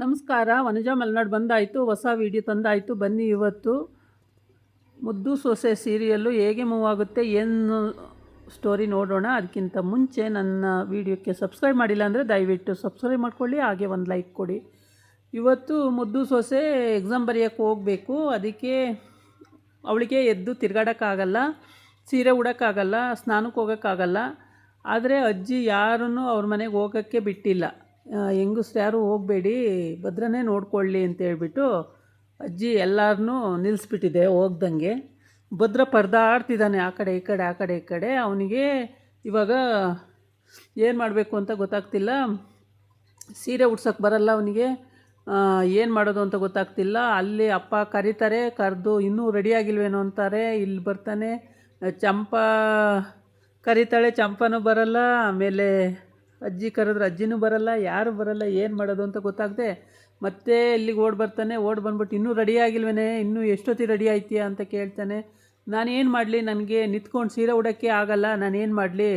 ನಮಸ್ಕಾರ. ವನಜಾ ಮಲೆನಾಡು ಬಂದಾಯಿತು, ಹೊಸ ವಿಡಿಯೋ ತಂದಾಯಿತು. ಬನ್ನಿ, ಇವತ್ತು ಮುದ್ದು ಸೊಸೆ ಸೀರಿಯಲ್ಲು ಹೇಗೆ ಮೂವ್ ಆಗುತ್ತೆ, ಏನು ಸ್ಟೋರಿ ನೋಡೋಣ. ಅದಕ್ಕಿಂತ ಮುಂಚೆ ನನ್ನ ವಿಡಿಯೋಕ್ಕೆ ಸಬ್ಸ್ಕ್ರೈಬ್ ಮಾಡಿಲ್ಲ ಅಂದರೆ ದಯವಿಟ್ಟು ಸಬ್ಸ್ಕ್ರೈಬ್ ಮಾಡ್ಕೊಳ್ಳಿ, ಹಾಗೆ ಒಂದು ಲೈಕ್ ಕೊಡಿ. ಇವತ್ತು ಮುದ್ದು ಸೊಸೆ ಎಕ್ಸಾಮ್ ಬರೆಯೋಕ್ಕೆ ಹೋಗಬೇಕು. ಅದಕ್ಕೆ ಅವಳಿಗೆ ಎದ್ದು ತಿರ್ಗಾಡೋಕ್ಕಾಗಲ್ಲ, ಸೀರೆ ಉಡೋಕ್ಕಾಗಲ್ಲ, ಸ್ನಾನಕ್ಕೆ ಹೋಗೋಕ್ಕಾಗಲ್ಲ. ಆದರೆ ಅಜ್ಜಿ ಯಾರನ್ನೂ ಅವ್ರ ಮನೆಗೆ ಹೋಗೋಕ್ಕೆ ಬಿಟ್ಟಿಲ್ಲ. ಹೆಂಗಸ್ರು ಯಾರೂ ಹೋಗಬೇಡಿ, ಭದ್ರನೇ ನೋಡ್ಕೊಳ್ಳಿ ಅಂತೇಳ್ಬಿಟ್ಟು ಅಜ್ಜಿ ಎಲ್ಲರನ್ನೂ ನಿಲ್ಲಿಸ್ಬಿಟ್ಟಿದೆ ಹೋಗ್ದಂಗೆ. ಭದ್ರ ಪರದಾಡ್ತಿದ್ದಾನೆ ಆ ಕಡೆ ಈ ಕಡೆ, ಆ ಕಡೆ ಈ ಕಡೆ. ಅವನಿಗೆ ಇವಾಗ ಏನು ಮಾಡಬೇಕು ಅಂತ ಗೊತ್ತಾಗ್ತಿಲ್ಲ. ಸೀರೆ ಉಡ್ಸೋಕ್ಕೆ ಬರಲ್ಲ ಅವನಿಗೆ, ಏನು ಮಾಡೋದು ಅಂತ ಗೊತ್ತಾಗ್ತಿಲ್ಲ. ಅಲ್ಲಿ ಅಪ್ಪ ಕರೀತಾರೆ, ಕರೆದು ಇನ್ನೂ ರೆಡಿಯಾಗಿಲ್ವೇನೋ ಅಂತಾರೆ. ಇಲ್ಲಿ ಬರ್ತಾನೆ, ಚಂಪಾ ಕರೀತಾಳೆ, ಚಂಪನೂ ಬರಲ್ಲ. ಆಮೇಲೆ ಅಜ್ಜಿ ಕರೆದ್ರೆ ಅಜ್ಜಿನೂ ಬರಲ್ಲ, ಯಾರು ಬರಲ್ಲ. ಏನು ಮಾಡೋದು ಅಂತ ಗೊತ್ತಾಗದೆ ಮತ್ತೆ ಇಲ್ಲಿಗೆ ಓಡಿ ಬರ್ತಾನೆ. ಓಡಿ ಬಂದ್ಬಿಟ್ಟು ಇನ್ನೂ ರೆಡಿ ಆಗಿಲ್ವೇನೆ, ಇನ್ನೂ ಎಷ್ಟೊತ್ತಿಗೆ ರೆಡಿ ಆಯ್ತೀಯಾ ಅಂತ ಕೇಳ್ತಾನೆ. ನಾನೇನು ಮಾಡಲಿ, ನನಗೆ ನಿಂತ್ಕೊಂಡು ಸೀರೆ ಉಡೋಕ್ಕೆ ಆಗಲ್ಲ, ನಾನೇನು ಮಾಡಲಿ,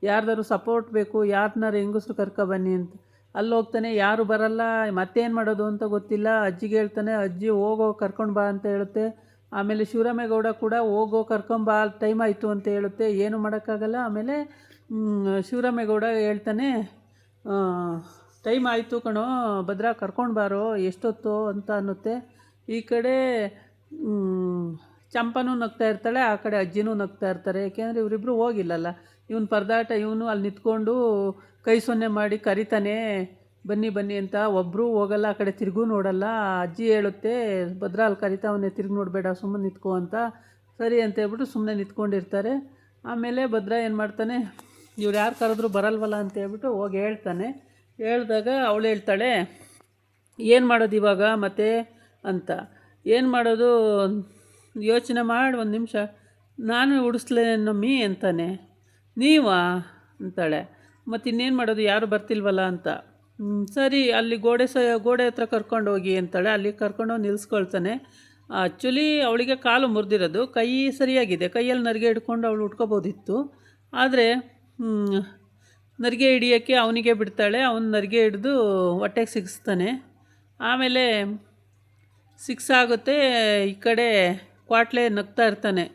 ಯಾರ್ದಾರು ಸಪೋರ್ಟ್ ಬೇಕು, ಯಾರನ್ನಾರು ಹೆಂಗಸ್ರು ಕರ್ಕೊಬನ್ನಿ ಅಂತ. ಅಲ್ಲಿ ಹೋಗ್ತಾನೆ, ಯಾರು ಬರಲ್ಲ. ಮತ್ತೇನು ಮಾಡೋದು ಅಂತ ಗೊತ್ತಿಲ್ಲ. ಅಜ್ಜಿಗೆ ಹೇಳ್ತಾನೆ, ಅಜ್ಜಿ ಹೋಗೋ ಕರ್ಕೊಂಡು ಬಾ ಅಂತ ಹೇಳುತ್ತೆ. ಆಮೇಲೆ ಶಿವರಾಮೇಗೌಡ ಕೂಡ ಹೋಗೋ ಕರ್ಕೊಂಬಾ, ಟೈಮ್ ಆಯಿತು ಅಂತ ಹೇಳುತ್ತೆ. ಏನು ಮಾಡೋಕ್ಕಾಗಲ್ಲ. ಆಮೇಲೆ ಶಿವರಾಮೇಗೌಡ ಹೇಳ್ತಾನೆ, ಟೈಮ್ ಆಯಿತು ಕಣೋ ಭದ್ರ, ಕರ್ಕೊಂಡು ಬಾರೋ, ಎಷ್ಟೊತ್ತು ಅಂತ ಅನ್ನುತ್ತೆ. ಈ ಕಡೆ ಚಂಪನೂ ನಗ್ತಾ ಇರ್ತಾಳೆ, ಆ ಕಡೆ ಅಜ್ಜಿನೂ ನಗ್ತಾ ಇರ್ತಾರೆ. ಏಕೆಂದರೆ ಇವರಿಬ್ಬರು ಹೋಗಿಲ್ಲಲ್ಲ. ಇವನು ಪರದಾಟ, ಇವನು ಅಲ್ಲಿ ನಿಂತ್ಕೊಂಡು ಕೈ ಸೊನ್ನೆ ಮಾಡಿ ಕರಿತಾನೆ, ಬನ್ನಿ ಬನ್ನಿ ಅಂತ. ಒಬ್ಬರು ಹೋಗಲ್ಲ, ಆ ಕಡೆ ತಿರುಗೂ ನೋಡಲ್ಲ. ಅಜ್ಜಿ ಹೇಳುತ್ತೆ, ಭದ್ರ ಅಲ್ಲಿ ಕರಿತಾವನ್ನೇ, ತಿರುಗಿ ನೋಡಬೇಡ, ಸುಮ್ಮನೆ ನಿಂತ್ಕೋ ಅಂತ. ಸರಿ ಅಂತ ಹೇಳ್ಬಿಟ್ಟು ಸುಮ್ಮನೆ ನಿಂತ್ಕೊಂಡಿರ್ತಾರೆ. ಆಮೇಲೆ ಭದ್ರ ಏನು ಮಾಡ್ತಾನೆ, ಇವ್ರು ಯಾರು ಕರೆದ್ರೂ ಬರಲ್ವಲ್ಲ ಅಂತ ಹೇಳ್ಬಿಟ್ಟು ಹೋಗಿ ಹೇಳ್ತಾನೆ. ಹೇಳಿದಾಗ ಅವಳು ಹೇಳ್ತಾಳೆ, ಏನು ಮಾಡೋದು ಇವಾಗ ಮತ್ತೆ ಅಂತ. ಏನು ಮಾಡೋದು ಯೋಚನೆ ಮಾಡಿ ಒಂದು ನಿಮಿಷ, ನಾನು ಉಡಿಸ್ಲೇನಮ್ಮಿ ಅಂತಾನೆ. ನೀವಾ ಅಂತಾಳೆ. ಮತ್ತು ಇನ್ನೇನು ಮಾಡೋದು, ಯಾರು ಬರ್ತಿಲ್ವಲ್ಲ ಅಂತ. ಸರಿ, ಅಲ್ಲಿ ಗೋಡೆ ಹತ್ರ ಕರ್ಕೊಂಡು ಹೋಗಿ ಅಂತಾಳೆ. ಅಲ್ಲಿ ಕರ್ಕೊಂಡೋಗಿ ನಿಲ್ಲಿಸ್ಕೊಳ್ತಾನೆ. ಆ್ಯಕ್ಚುಲಿ ಅವಳಿಗೆ ಕಾಲು ಮುರಿದಿರೋದು, ಕೈ ಸರಿಯಾಗಿದೆ, ಕೈಯಲ್ಲಿ ನರಿಗೆ ಹಿಡ್ಕೊಂಡು ಅವಳು ಉಟ್ಕೋಬೋದಿತ್ತು. ಆದರೆ ನರಿಗೆ ಹಿಡಿಯೋಕ್ಕೆ ಅವನಿಗೆ ಬಿಡ್ತಾಳೆ. ಅವನು ನರಿಗೆ ಹಿಡಿದು ಹೊಟ್ಟೆಗೆ ಸಿಗಿಸ್ತಾನೆ. ಆಮೇಲೆ ಸಿಕ್ಸಾಗುತ್ತೆ. ಈ ಕಡೆ ಕ್ವಾಟ್ಲೆ ನಗ್ತಾ ಇರ್ತಾನೆ.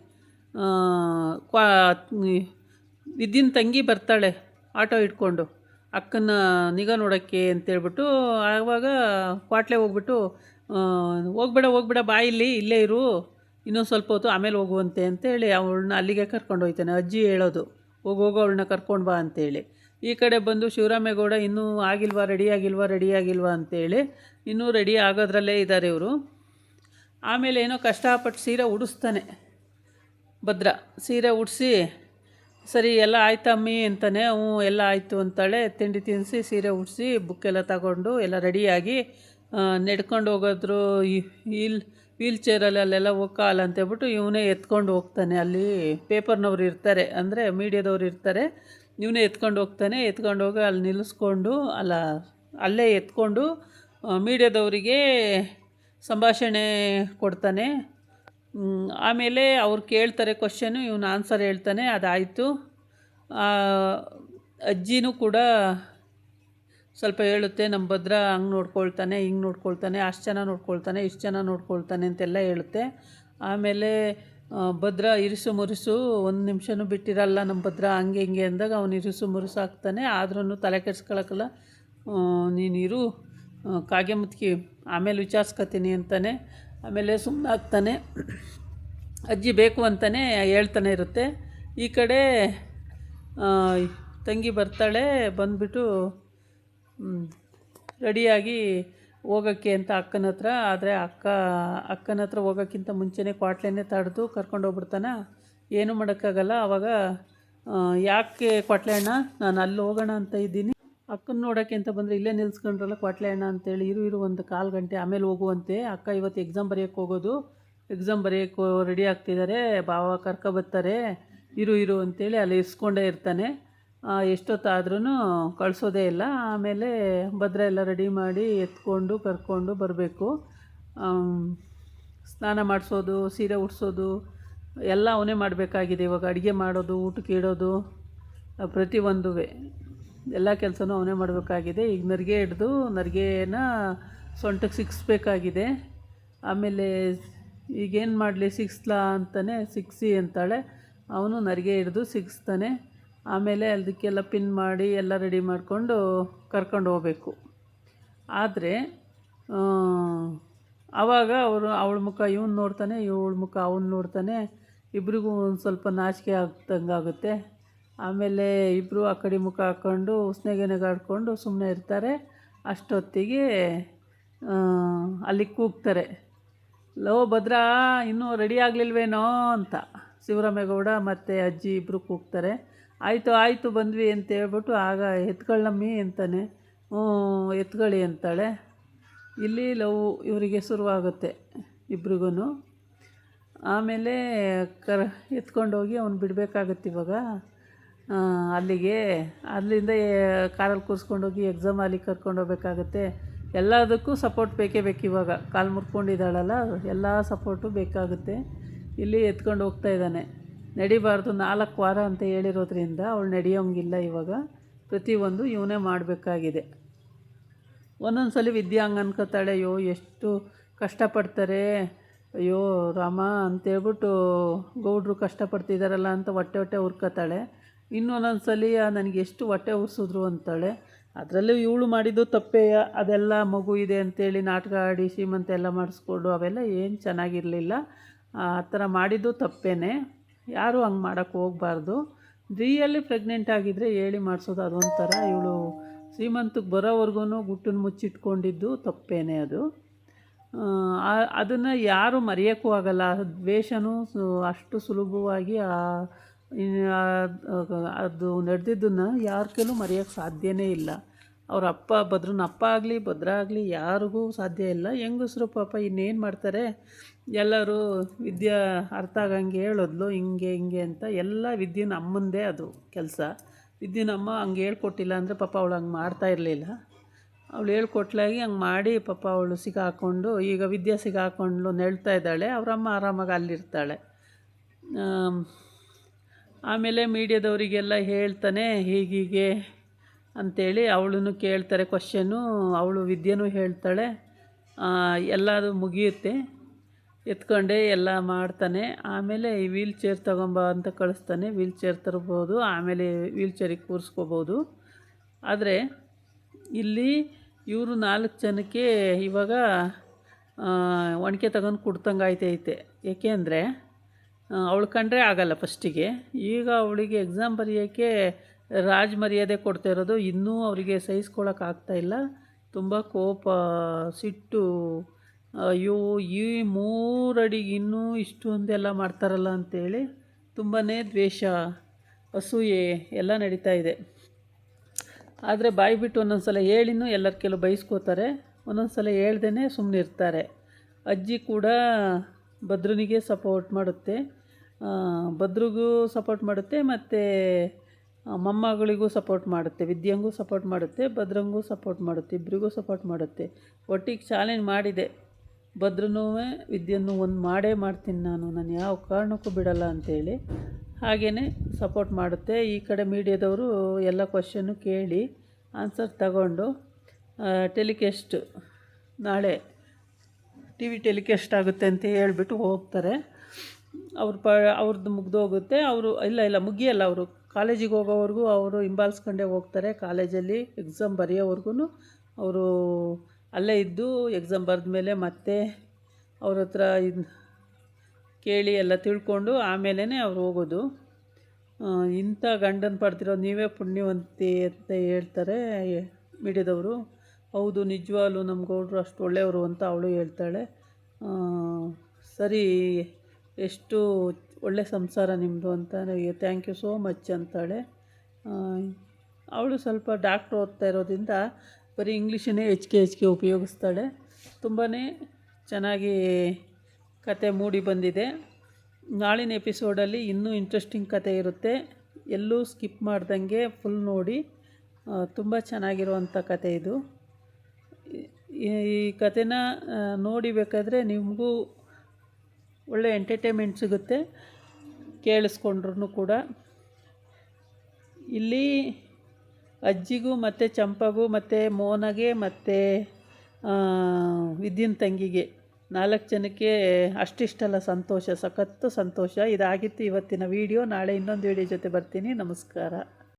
ವಿದ್ಯನ ತಂಗಿ ಬರ್ತಾಳೆ ಆಟೋ ಇಟ್ಕೊಂಡು, ಅಕ್ಕನ ನಿಗಾ ನೋಡೋಕ್ಕೆ ಅಂತೇಳ್ಬಿಟ್ಟು. ಆವಾಗ ಕ್ವಾಟ್ಲೆ ಹೋಗ್ಬಿಟ್ಟು, ಹೋಗ್ಬೇಡ ಬಾ, ಇಲ್ಲೇ ಇರು, ಇನ್ನೊಂದು ಸ್ವಲ್ಪ ಹೊತ್ತು ಆಮೇಲೆ ಹೋಗುವಂತೆ ಅಂತೇಳಿ ಅವಳನ್ನ ಅಲ್ಲಿಗೆ ಕರ್ಕೊಂಡು ಹೋಗ್ತಾನೆ. ಅಜ್ಜಿ ಹೇಳೋದು, ಹೋಗೋ ಅವಳನ್ನ ಕರ್ಕೊಂಡು ಬಾ ಅಂತೇಳಿ. ಈ ಕಡೆ ಬಂದು ಶಿವರಾಮೇಗೌಡ ಇನ್ನೂ ರೆಡಿ ಆಗಿಲ್ವಾ ಅಂತೇಳಿ ಇನ್ನೂ ರೆಡಿ ಆಗೋದ್ರಲ್ಲೇ ಇದ್ದಾರೆ ಇವರು. ಆಮೇಲೆ ಏನೋ ಕಷ್ಟಪಟ್ಟು ಸೀರೆ ಉಡಿಸ್ತಾನೆ ಭದ್ರ. ಸೀರೆ ಉಡಿಸಿ, ಸರಿ ಎಲ್ಲ ಆಯ್ತಮ್ಮಿ ಅಂತಾನೆ. ಎಲ್ಲ ಆಯಿತು ಅಂತಾಳೆ. ತಿಂಡಿ ತಿನ್ನಿಸಿ ಸೀರೆ ಉಡಿಸಿ ಬುಕ್ಕೆಲ್ಲ ತಗೊಂಡು ಎಲ್ಲ ರೆಡಿಯಾಗಿ ನಡ್ಕೊಂಡು ಹೋಗೋದ್ರು. ವೀಲ್ ಚೇರಲ್ಲಿ ಅಲ್ಲೆಲ್ಲ ಹೋಗಲ್ಲ ಅಂತೇಳ್ಬಿಟ್ಟು ಇವನೇ ಎತ್ಕೊಂಡು ಹೋಗ್ತಾನೆ. ಅಲ್ಲಿ ಪೇಪರ್ನವ್ರು ಇರ್ತಾರೆ, ಅಂದರೆ ಮೀಡಿಯಾದವ್ರು ಇರ್ತಾರೆ. ಇವನೇ ಎತ್ಕೊಂಡು ಹೋಗ್ತಾನೆ. ಎತ್ಕೊಂಡು ಹೋಗಿ ಅಲ್ಲಿ ನಿಲ್ಲಿಸ್ಕೊಂಡು, ಅಲ್ಲೇ ಎತ್ಕೊಂಡು ಮೀಡಿಯಾದವರಿಗೆ ಸಂಭಾಷಣೆ ಕೊಡ್ತಾನೆ. ಆಮೇಲೆ ಅವ್ರು ಕೇಳ್ತಾರೆ ಕ್ವಶನ್ನು, ಇವನು ಆನ್ಸರ್ ಹೇಳ್ತಾನೆ. ಅದಾಯಿತು. ಅಜ್ಜಿನೂ ಕೂಡ ಸ್ವಲ್ಪ ಹೇಳುತ್ತೆ, ನಮ್ಮ ಭದ್ರ ಹಂಗೆ ನೋಡ್ಕೊಳ್ತಾನೆ, ಹಿಂಗೆ ನೋಡ್ಕೊಳ್ತಾನೆ, ಅಷ್ಟು ಚೆನ್ನಾಗಿ ನೋಡ್ಕೊಳ್ತಾನೆ, ಇಷ್ಟು ಚೆನ್ನಾಗಿ ನೋಡ್ಕೊಳ್ತಾನೆ ಅಂತೆಲ್ಲ ಹೇಳುತ್ತೆ. ಆಮೇಲೆ ಭದ್ರ ಇರಿಸು ಮುರಿಸು ಒಂದು ನಿಮಿಷನೂ ಬಿಟ್ಟಿರಲ್ಲ ನಮ್ಮ ಭದ್ರ, ಹಂಗೆ ಹಿಂಗೆ ಅಂದಾಗ ಅವನು ಇರಿಸು ಮುರಿಸು ಆಗ್ತಾನೆ. ಆದ್ರೂ ತಲೆ ಕೆಡ್ಸ್ಕೊಳಕ್ಕಲ್ಲ, ನೀನಿರು ಕಾಗೆ ಮುತ್ಕಿ, ಆಮೇಲೆ ವಿಚಾರಿಸ್ಕೊತೀನಿ ಅಂತಾನೆ. ಆಮೇಲೆ ಸುಮ್ಮನೆ ಆಗ್ತಾನೆ. ಅಜ್ಜಿ ಬೇಕು ಅಂತಾನೆ ಹೇಳ್ತಾನೆ ಇರುತ್ತೆ. ಈ ಕಡೆ ತಂಗಿ ಬರ್ತಾಳೆ. ಬಂದುಬಿಟ್ಟು ರೆಡಿಯಾಗಿ ಹೋಗೋಕ್ಕೆ ಅಂತ ಅಕ್ಕನ ಹತ್ರ. ಆದರೆ ಅಕ್ಕನ ಹತ್ರ ಹೋಗೋಕ್ಕಿಂತ ಮುಂಚೆನೇ ಕ್ವಾಟ್ಲೆನೇ ತಡೆದು ಕರ್ಕೊಂಡು ಹೋಗ್ಬಿಡ್ತಾನೆ. ಏನೂ ಮಾಡೋಕ್ಕಾಗಲ್ಲ. ಆವಾಗ, ಯಾಕೆ ಕ್ವಾಟ್ಲೆ ಅಣ್ಣ, ನಾನು ಅಲ್ಲಿ ಹೋಗೋಣ ಅಂತ ಇದ್ದೀನಿ, ಅಕ್ಕನ ನೋಡೋಕ್ಕೆ ಅಂತ ಬಂದರೆ ಇಲ್ಲೇ ನಿಲ್ಸ್ಕೊಂಡ್ರಲ್ಲ ಕ್ವಾಟ್ಲೆ ಅಣ್ಣ ಅಂತೇಳಿ. ಇರು ಒಂದು 1/4 ಗಂಟೆ ಆಮೇಲೆ ಹೋಗುವಂತೆ. ಅಕ್ಕ ಇವತ್ತು ಎಕ್ಸಾಮ್ ಬರೆಯೋಕ್ಕೆ ಹೋಗೋದು, ಎಕ್ಸಾಮ್ ಬರೆಯೋಕ್ಕೆ ರೆಡಿ ಆಗ್ತಿದ್ದಾರೆ, ಬಾವ ಕರ್ಕೊಬರ್ತಾರೆ, ಇರು ಅಂತೇಳಿ ಅಲ್ಲಿ ಇರಿಸ್ಕೊಂಡೇ ಇರ್ತಾನೆ. ಎಷ್ಟೊತ್ತಾದ್ರೂ ಕಳಿಸೋದೇ ಇಲ್ಲ. ಆಮೇಲೆ ಭದ್ರ ಎಲ್ಲ ರೆಡಿ ಮಾಡಿ ಎತ್ಕೊಂಡು ಕರ್ಕೊಂಡು ಬರಬೇಕು. ಸ್ನಾನ ಮಾಡಿಸೋದು, ಸೀರೆ ಉಡಿಸೋದು ಎಲ್ಲ ಅವನೇ ಮಾಡಬೇಕಾಗಿದೆ. ಇವಾಗ ಅಡುಗೆ ಮಾಡೋದು, ಊಟಕ್ಕೆ ಇಡೋದು, ಪ್ರತಿಯೊಂದುವೇ ಎಲ್ಲ ಕೆಲಸನೂ ಅವನೇ ಮಾಡಬೇಕಾಗಿದೆ. ಈಗ ನರಿಗೆ ಹಿಡ್ದು ನರಿಗೆನ ಸೊಂಟಕ್ಕೆ ಸಿಕ್ಸ್ಬೇಕಾಗಿದೆ. ಆಮೇಲೆ ಈಗೇನು ಮಾಡಲಿ ಸಿಕ್ಸ್ಲಾ ಅಂತಾನೆ ಸಿಕ್ಸಿ ಅಂತಾಳೆ. ಅವನು ನರಿಗೆ ಹಿಡಿದು ಸಿಕ್ಸ್ತಾನೆ. ಆಮೇಲೆ ಅದಕ್ಕೆಲ್ಲ ಪಿನ್ ಮಾಡಿ ಎಲ್ಲ ರೆಡಿ ಮಾಡಿಕೊಂಡು ಕರ್ಕೊಂಡು ಹೋಗ್ಬೇಕು. ಆದರೆ ಆವಾಗ ಅವಳ ಮುಖ ಇವನು ನೋಡ್ತಾನೆ, ಇವಳ ಮುಖ ಅವನು ನೋಡ್ತಾನೆ. ಇಬ್ರಿಗೂ ಒಂದು ಸ್ವಲ್ಪ ನಾಚಿಕೆ ಆಗ್ದಂಗಾಗುತ್ತೆ. ಆಮೇಲೆ ಇಬ್ಬರು ಆ ಕಡೆ ಮುಖ ಹಾಕ್ಕೊಂಡು ಸ್ನೇಹನೆಗಾಡ್ಕೊಂಡು ಸುಮ್ಮನೆ ಇರ್ತಾರೆ. ಅಷ್ಟೊತ್ತಿಗೆ ಅಲ್ಲಿ ಕೂಗ್ತಾರೆ, ಲೋ ಭದ್ರಾ ಇನ್ನೂ ರೆಡಿ ಆಗಲಿಲ್ವೇನೋ ಅಂತ ಶಿವರಾಮೇಗೌಡ ಮತ್ತು ಅಜ್ಜಿ ಇಬ್ಬರು ಕೂಗ್ತಾರೆ. ಆಯಿತು ಬಂದ್ವಿ ಅಂತ ಹೇಳ್ಬಿಟ್ಟು ಆಗ ಎತ್ಕೊಳ್ಳಮ್ಮಿ ಅಂತಾನೆ. ಎತ್ಕೊಳ್ಳಿ ಅಂತಾಳೆ. ಇಲ್ಲಿ ಲವ್ ಇವರಿಗೆ ಶುರುವಾಗುತ್ತೆ ಇಬ್ರಿಗೂ. ಆಮೇಲೆ ಎತ್ಕೊಂಡೋಗಿ ಅವ್ನು ಬಿಡಬೇಕಾಗತ್ತೆ ಇವಾಗ ಅಲ್ಲಿಗೆ. ಅಲ್ಲಿಂದ ಕಾರಲ್ಲಿ ಕೂರಿಸ್ಕೊಂಡೋಗಿ ಎಕ್ಸಾಮ್ ಅಲ್ಲಿಗೆ ಕರ್ಕೊಂಡೋಗ್ಬೇಕಾಗತ್ತೆ. ಎಲ್ಲದಕ್ಕೂ ಸಪೋರ್ಟ್ ಬೇಕೇ ಬೇಕು ಇವಾಗ. ಕಾಲು ಮುರ್ಕೊಂಡಿದ್ದಾಳಲ್ಲ, ಎಲ್ಲ ಸಪೋರ್ಟು ಬೇಕಾಗುತ್ತೆ. ಇಲ್ಲಿ ಎತ್ಕೊಂಡು ಹೋಗ್ತಾ ಇದ್ದಾನೆ. ನಡಿಬಾರ್ದು 4 ವಾರ ಅಂತ ಹೇಳಿರೋದ್ರಿಂದ ಅವಳು ನಡೆಯೋಂಗಿಲ್ಲ ಇವಾಗ. ಪ್ರತಿಯೊಂದು ಇವನೇ ಮಾಡಬೇಕಾಗಿದೆ. ಒಂದೊಂದು ಸಲ ವಿದ್ಯಾ ಹಂಗೆ ಅನ್ಕೋತಾಳೆ, ಅಯ್ಯೋ ಎಷ್ಟು ಕಷ್ಟಪಡ್ತಾರೆ, ಅಯ್ಯೋ ರಾಮ ಅಂತೇಳ್ಬಿಟ್ಟು ಗೌಡ್ರು ಕಷ್ಟಪಡ್ತಿದ್ದಾರಲ್ಲ ಅಂತ ಹೊಟ್ಟೆ ಉರ್ಕೋತಾಳೆ. ಇನ್ನೊಂದೊಂದು ಸಲ ನನಗೆ ಎಷ್ಟು ಹೊಟ್ಟೆ ಉರ್ಸಿದ್ರು ಅಂತಾಳೆ. ಅದರಲ್ಲೂ ಇವಳು ಮಾಡಿದ್ದು ತಪ್ಪೇ. ಅದೆಲ್ಲ ಮಗು ಇದೆ ಅಂತೇಳಿ ನಾಟಕ ಆಡಿ ಶ್ರೀಮಂತ ಎಲ್ಲ ಮಾಡಿಸ್ಕೊಂಡು ಅವೆಲ್ಲ ಏನು ಚೆನ್ನಾಗಿರಲಿಲ್ಲ. ಆ ಥರ ಮಾಡಿದ್ದು ತಪ್ಪೇನೆ. ಯಾರೂ ಹಂಗೆ ಮಾಡೋಕ್ಕೆ ಹೋಗಬಾರ್ದು. ರಿಯಲ್ಲಿ ಪ್ರೆಗ್ನೆಂಟ್ ಆಗಿದ್ದರೆ ಹೇಳಿ ಮಾಡಿಸೋದು ಅದೊಂಥರ. ಇವಳು ಶ್ರೀಮಂತಕ್ಕೆ ಬರೋವರೆಗೂ ಗುಟ್ಟನ್ನು ಮುಚ್ಚಿಟ್ಕೊಂಡಿದ್ದು ತಪ್ಪೇನೆ ಅದು. ಅದನ್ನು ಯಾರೂ ಮರೆಯೋಕ್ಕೂ ಆಗಲ್ಲ. ದ್ವೇಷನೂ ಅಷ್ಟು ಸುಲಭವಾಗಿ ಅದು ನಡೆದಿದ್ದನ್ನು ಯಾರ ಕೈಲೂ ಮರೆಯೋಕ್ಕೆ ಸಾಧ್ಯವೇ ಇಲ್ಲ. ಅವ್ರ ಅಪ್ಪ ಭದ್ರನ ಅಪ್ಪ ಆಗಲಿ ಭದ್ರ ಆಗಲಿ ಯಾರಿಗೂ ಸಾಧ್ಯ ಇಲ್ಲ. ಹೆಂಗಸರು ಪಾಪ ಇನ್ನೇನು ಮಾಡ್ತಾರೆ. ಎಲ್ಲರೂ ವಿದ್ಯಾ ಅರ್ಥ ಆಗಂಗೆ ಹೇಳೋದ್ಲು, ಹಿಂಗೆ ಅಂತ. ಎಲ್ಲ ವಿದ್ಯೆನ ಅಮ್ಮಂದೇ ಅದು ಕೆಲಸ. ವಿದ್ಯೆನಮ್ಮ ಹಂಗೆ ಹೇಳ್ಕೊಟ್ಟಿಲ್ಲ ಅಂದರೆ ಪಾಪ ಅವಳು ಹಂಗೆ ಮಾಡ್ತಾ ಇರಲಿಲ್ಲ. ಅವಳು ಹೇಳ್ಕೊಟ್ಲಾಗಿ ಹಂಗೆ ಮಾಡಿ ಪಾಪ ಅವಳು ಸಿಗಾಕೊಂಡು, ಈಗ ವಿದ್ಯೆ ಸಿಗಾಕೊಂಡು ನೆಳ್ತಾ ಇದ್ದಾಳೆ. ಅವರಮ್ಮ ಆರಾಮಾಗಿ ಅಲ್ಲಿರ್ತಾಳೆ. ಆಮೇಲೆ ಮೀಡಿಯಾದವರಿಗೆಲ್ಲ ಹೇಳ್ತಾನೆ ಹೀಗೀಗೆ ಅಂಥೇಳಿ. ಅವಳನ್ನು ಕೇಳ್ತಾರೆ ಕ್ವಶನ್ನು. ಅವಳು ವಿದ್ಯೆನೂ ಹೇಳ್ತಾಳೆ. ಎಲ್ಲದು ಮುಗಿಯುತ್ತೆ. ಎತ್ಕೊಂಡೆ ಎಲ್ಲ ಮಾಡ್ತಾನೆ. ಆಮೇಲೆ ಈ ವೀಲ್ ಚೇರ್ ತಗೊಂಬ ಅಂತ ಕಳಿಸ್ತಾನೆ. ವೀಲ್ ಚೇರ್ ತರ್ಬೋದು, ಆಮೇಲೆ ವೀಲ್ ಚೇರಿಗೆ ಕೂರಿಸ್ಕೋಬೋದು. ಆದರೆ ಇಲ್ಲಿ ಇವರು 4 ಜನಕ್ಕೆ ಇವಾಗ ಒಣಕೆ ತಗೊಂಡು ಕುಡ್ತಂಗೆ ಆಯ್ತೈತೆ. ಏಕೆಂದರೆ ಅವಳು ಕಂಡ್ರೆ ಆಗಲ್ಲ ಫಸ್ಟಿಗೆ. ಈಗ ಅವಳಿಗೆ ಎಕ್ಸಾಮ್ ಬರೆಯೋಕ್ಕೆ ರಾಜ್ ಮರ್ಯಾದೆ ಕೊಡ್ತಾ ಇರೋದು. ಇನ್ನೂ ಅವರಿಗೆ ಸಹಿಸ್ಕೊಳ್ಳೋಕ್ಕಾಗ್ತಾಯಿಲ್ಲ. ತುಂಬ ಕೋಪ, ಸಿಟ್ಟು. ಅಯ್ಯೋ ಈ 3 ಅಡಿಗೆ ಇನ್ನೂ ಇಷ್ಟೊಂದೆಲ್ಲ ಮಾಡ್ತಾರಲ್ಲ ಅಂಥೇಳಿ ತುಂಬಾ ದ್ವೇಷ, ಅಸೂಯೆ ಎಲ್ಲ ನಡೀತಾ ಇದೆ. ಆದರೆ ಬಾಯಿ ಬಿಟ್ಟು ಒಂದೊಂದು ಸಲ ಹೇಳಿನೂ ಎಲ್ಲರ ಕೆಲವು ಬೈಸ್ಕೋತಾರೆ. ಒಂದೊಂದು ಸಲ ಹೇಳ್ದೇ ಸುಮ್ಮನೆ ಇರ್ತಾರೆ. ಅಜ್ಜಿ ಕೂಡ ಭದ್ರನಿಗೆ ಸಪೋರ್ಟ್ ಮಾಡುತ್ತೆ, ಭದ್ರಿಗೂ ಸಪೋರ್ಟ್ ಮಾಡುತ್ತೆ, ಮತ್ತು ಮೊಮ್ಮಗಳಿಗೂ ಸಪೋರ್ಟ್ ಮಾಡುತ್ತೆ, ವಿದ್ಯಂಗೂ ಸಪೋರ್ಟ್ ಮಾಡುತ್ತೆ, ಭದ್ರಂಗೂ ಸಪೋರ್ಟ್ ಮಾಡುತ್ತೆ, ಇಬ್ಬರಿಗೂ ಸಪೋರ್ಟ್ ಮಾಡುತ್ತೆ. ಒಟ್ಟಿಗೆ ಚಾಲೆಂಜ್ ಮಾಡಿದೆ, ಭದ್ರನೂ ವಿದ್ಯೆಯನ್ನು ಒಂದು ಮಾಡೇ ಮಾಡ್ತೀನಿ ನಾನು ಯಾವ ಕಾರಣಕ್ಕೂ ಬಿಡಲ್ಲ ಅಂಥೇಳಿ. ಹಾಗೆಯೇ ಸಪೋರ್ಟ್ ಮಾಡುತ್ತೆ. ಈ ಕಡೆ ಮೀಡಿಯಾದವರು ಎಲ್ಲ ಕ್ವಶನ್ನು ಕೇಳಿ ಆನ್ಸರ್ ತಗೊಂಡು ಟೆಲಿಕಾಸ್ಟ್ ನಾಳೆ ಟಿ ವಿ ಟೆಲಿಕಾಸ್ಟ್ ಆಗುತ್ತೆ ಅಂತ ಹೇಳ್ಬಿಟ್ಟು ಹೋಗ್ತಾರೆ. ಅವ್ರದ್ದು ಮುಗ್ದೋಗುತ್ತೆ. ಅವರು ಇಲ್ಲ ಮುಗಿಯಲ್ಲ. ಅವರು ಕಾಲೇಜಿಗೆ ಹೋಗೋವರೆಗೂ ಅವರು ಹಿಂಬಾಲಿಸ್ಕೊಂಡೇ ಹೋಗ್ತಾರೆ. ಕಾಲೇಜಲ್ಲಿ ಎಕ್ಸಾಮ್ ಬರೆಯೋವರೆಗೂ ಅವರು ಅಲ್ಲೇ ಇದ್ದು ಎಕ್ಸಾಮ್ ಬರೆದ ಮೇಲೆ ಮತ್ತೆ ಅವ್ರ ಹತ್ರ ಕೇಳಿ ಎಲ್ಲ ತಿಳ್ಕೊಂಡು ಆಮೇಲೆ ಅವ್ರು ಹೋಗೋದು. ಇಂಥ ಗಂಡನ ಪಡ್ತಿರೋ ನೀವೇ ಪುಣ್ಯವಂತಿ ಅಂತ ಹೇಳ್ತಾರೆ ಮೀಡಿಯಾದವರು. ಹೌದು, ನಿಜವಾಗ್ಲೂ ನಮ್ಮ ಗೌಡ್ರು ಅಷ್ಟು ಒಳ್ಳೆಯವರು ಅಂತ ಅವಳು ಹೇಳ್ತಾಳೆ. ಸರಿ, ಎಷ್ಟು ಒಳ್ಳೆ ಸಂಸಾರ ನಿಮ್ಮದು ಅಂತ. ಥ್ಯಾಂಕ್ ಯು ಸೋ ಮಚ್ ಅಂತಾಳೆ. ಅವಳು ಸ್ವಲ್ಪ ಡಾಕ್ಟ್ರು ಓದ್ತಾ ಇರೋದ್ರಿಂದ ಬರೀ ಇಂಗ್ಲೀಷನ್ನೇ ಹೆಚ್ಚಿಗೆ ಉಪಯೋಗಿಸ್ತಾಳೆ. ತುಂಬಾ ಚೆನ್ನಾಗಿ ಕತೆ ಮೂಡಿ ಬಂದಿದೆ. ನಾಳಿನ ಎಪಿಸೋಡಲ್ಲಿ ಇನ್ನೂ ಇಂಟ್ರೆಸ್ಟಿಂಗ್ ಕತೆ ಇರುತ್ತೆ. ಎಲ್ಲೂ ಸ್ಕಿಪ್ ಮಾಡ್ದಂಗೆ ಫುಲ್ ನೋಡಿ. ತುಂಬ ಚೆನ್ನಾಗಿರುವಂಥ ಕತೆ ಇದು. ಈ ಕತೆನ ನೋಡಿಬೇಕಾದ್ರೆ ನಿಮಗೂ ಒಳ್ಳೆ ಎಂಟರ್ಟೈನ್ಮೆಂಟ್ ಸಿಗುತ್ತೆ, ಕೇಳಿಸ್ಕೊಂಡ್ರೂ ಕೂಡ. ಇಲ್ಲಿ ಅಜ್ಜಿಗೂ ಮತ್ತು ಚಂಪಗೂ ಮತ್ತು ಮೋನಗೆ ಮತ್ತು ವಿದ್ಯುನ್ ತಂಗಿಗೆ 4 ಜನಕ್ಕೆ ಅಷ್ಟಿಷ್ಟಲ್ಲ ಸಂತೋಷ, ಸಖತ್ತು ಸಂತೋಷ. ಇದಾಗಿತ್ತು ಇವತ್ತಿನ ವೀಡಿಯೋ. ನಾಳೆ ಇನ್ನೊಂದು ವೀಡಿಯೋ ಜೊತೆ ಬರ್ತೀನಿ. ನಮಸ್ಕಾರ.